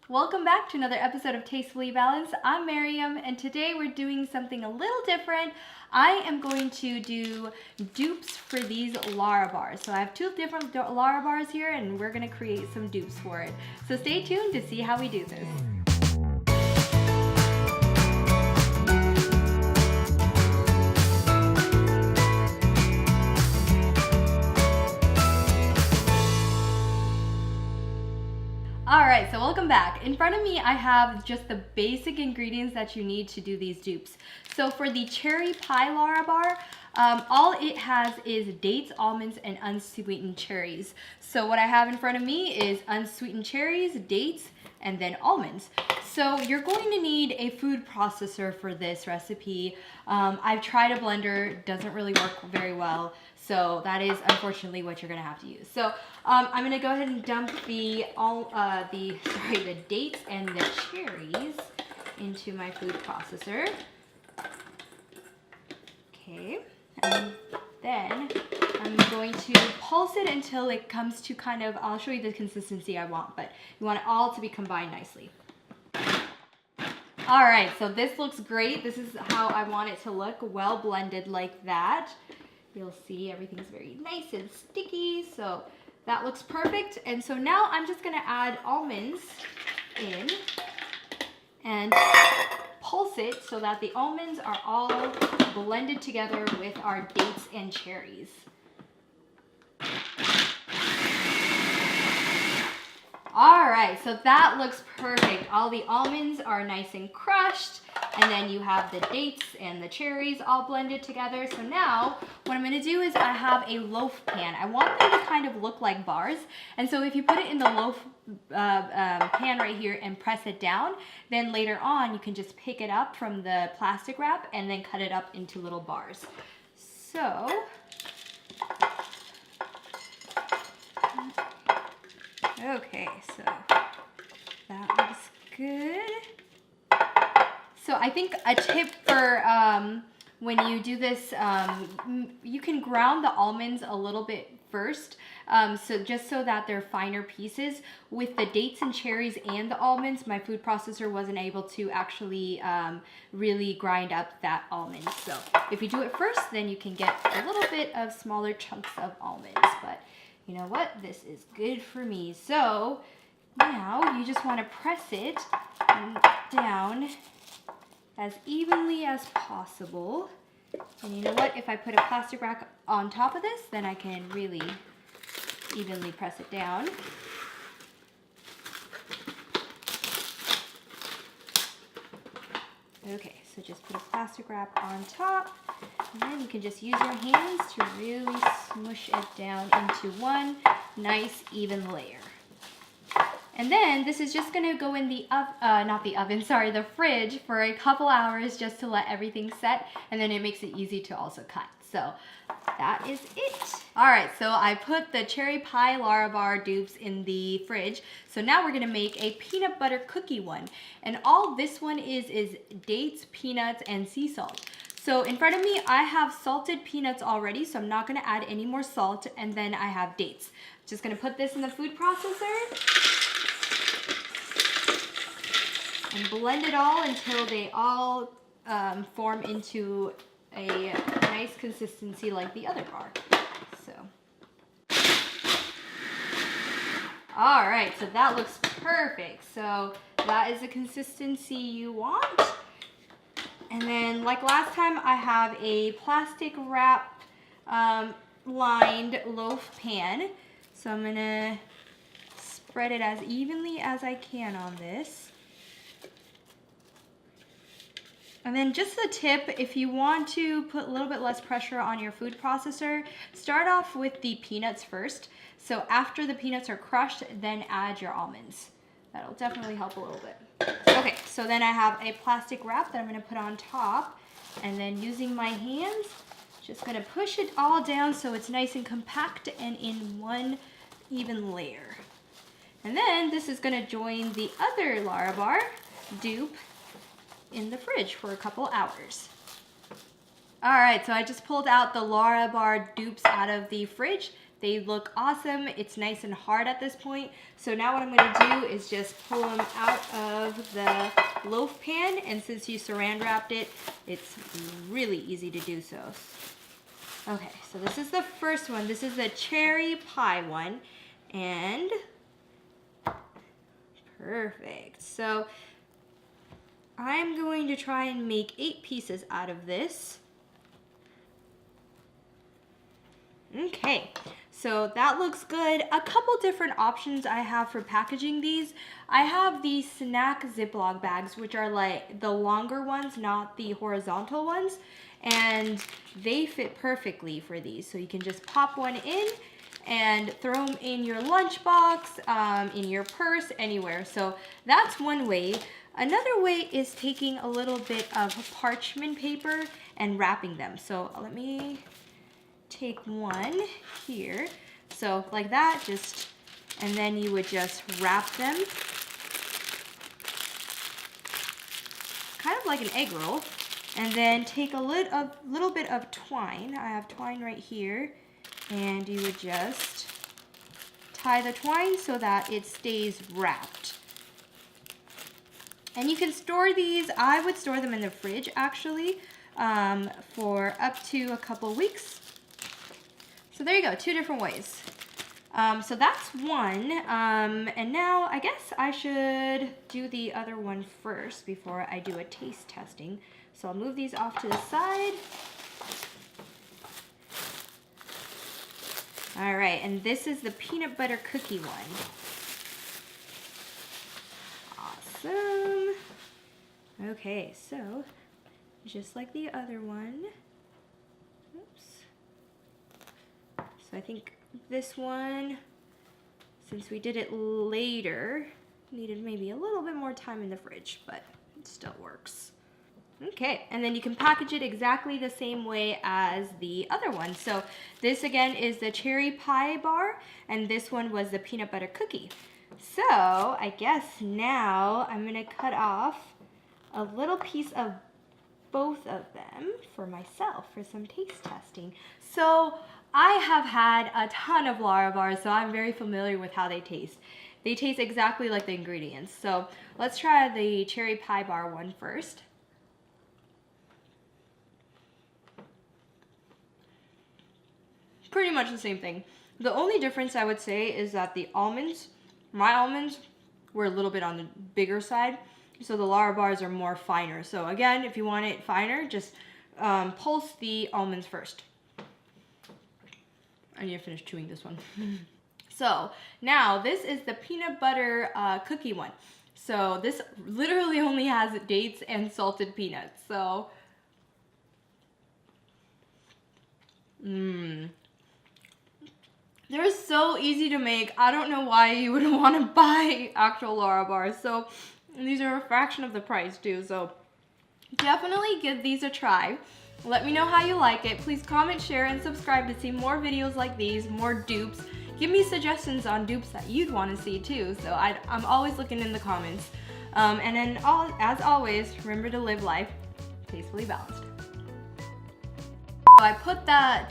Welcome back to another episode of Tastefully Balanced. I'm Miriam, and today we're doing something a little different. I am going to do dupes for these Lara Bars. So I have two different Lara Bars here, and we're gonna create some dupes for it. So stay tuned to see how we do this. Alright, so welcome back. In front of me I have just the basic ingredients that you need to do these dupes. So for the cherry pie Lara bar, all it has is dates, almonds, and unsweetened cherries. So what I have in front of me is unsweetened cherries, dates, and then almonds. So you're going to need a food processor for this recipe. I've tried a blender, doesn't really work very well. So that is unfortunately what you're gonna have to use. So I'm gonna go ahead and dump the dates and the cherries into my food processor. Okay, and then I'm going to pulse it until it comes to kind of, I'll show you the consistency I want, but you want it all to be combined nicely. All right, so this looks great. This is how I want it to look, well blended like that. You'll see everything's very nice and sticky, so that looks perfect. And so now I'm just gonna add almonds in and pulse it so that the almonds are all blended together with our dates and cherries. All right, so that looks perfect. All the almonds are nice and crushed, and then you have the dates and the cherries all blended together. So now what I'm gonna do is I have a loaf pan. I want them to kind of look like bars. And so if you put it in the loaf pan right here and press it down, then later on you can just pick it up from the plastic wrap and then cut it up into little bars. So, okay, so that looks good. So I think a tip for when you do this, you can ground the almonds a little bit first, so just so that they're finer pieces. With the dates and cherries and the almonds, my food processor wasn't able to actually really grind up that almond. So if you do it first, then you can get a little bit of smaller chunks of almonds. But you know what? This is good for me. So now you just want to press it down as evenly as possible. And you know what? If I put a plastic wrap on top of this, then I can really evenly press it down. Okay, so just put a plastic wrap on top, and then you can just use your hands to really smush it down into one nice even layer. And then this is just gonna go in the the fridge for a couple hours just to let everything set, and then it makes it easy to also cut. So that is it. All right, so I put the cherry pie Lara Bar dupes in the fridge. So now we're gonna make a peanut butter cookie one. And all this one is dates, peanuts, and sea salt. So in front of me, I have salted peanuts already, so I'm not gonna add any more salt, and then I have dates. Just gonna put this in the food processor and blend it all until they all form into a nice consistency like the other bar. So, all right, so that looks perfect. So that is the consistency you want. And then like last time, I have a plastic wrap lined loaf pan. So I'm gonna spread it as evenly as I can on this. And then just a tip, if you want to put a little bit less pressure on your food processor, start off with the peanuts first. So after the peanuts are crushed, then add your almonds. That'll definitely help a little bit. Okay, so then I have a plastic wrap that I'm gonna put on top, and then using my hands, just gonna push it all down so it's nice and compact and in one even layer. And then this is gonna join the other Lara Bar dupe in the fridge for a couple hours. All right, so I just pulled out the Lara Bar dupes out of the fridge. They look awesome. It's nice and hard at this point. So now what I'm gonna do is just pull them out of the loaf pan, and since you saran wrapped it, it's really easy to do so. Okay, so this is the first one. This is the cherry pie one, and perfect. So I'm going to try and make 8 pieces out of this. Okay, so that looks good. A couple different options I have for packaging these. I have these snack Ziploc bags, which are like the longer ones, not the horizontal ones, and they fit perfectly for these. So you can just pop one in and throw them in your lunchbox, in your purse, anywhere. So that's one way. Another way is taking a little bit of parchment paper and wrapping them. So let me take one here. So like that, just, and then you would just wrap them. Kind of like an egg roll. And then take a little bit of twine. I have twine right here. And you would just tie the twine so that it stays wrapped. And you can store these, I would store them in the fridge actually, for up to a couple weeks. So there you go, 2 different ways. So that's one, and now I guess I should do the other one first before I do a taste testing. So I'll move these off to the side. All right, and this is the peanut butter cookie one. Awesome. Okay, so just like the other one. Oops. So I think this one, since we did it later, needed maybe a little bit more time in the fridge, but it still works. Okay, and then you can package it exactly the same way as the other one. So this again is the cherry pie bar, and this one was the peanut butter cookie. So I guess now I'm gonna cut off a little piece of both of them for myself for some taste testing. So I have had a ton of Lara Bars, so I'm very familiar with how they taste. They taste exactly like the ingredients. So let's try the cherry pie bar one first. Pretty much the same thing. The only difference I would say is that the almonds, my almonds, were a little bit on the bigger side. So the Lara Bars are more finer. So again, if you want it finer, just pulse the almonds first. I need to finish chewing this one. So now this is the peanut butter cookie one. So this literally only has dates and salted peanuts. So, they're so easy to make. I don't know why you would want to buy actual Lara Bars. So these are a fraction of the price too. So definitely give these a try. Let me know how you like it. Please comment, share, and subscribe to see more videos like these, more dupes. Give me suggestions on dupes that you'd want to see too. So I'm always looking in the comments. And then as always, remember to live life tastefully balanced. So I put the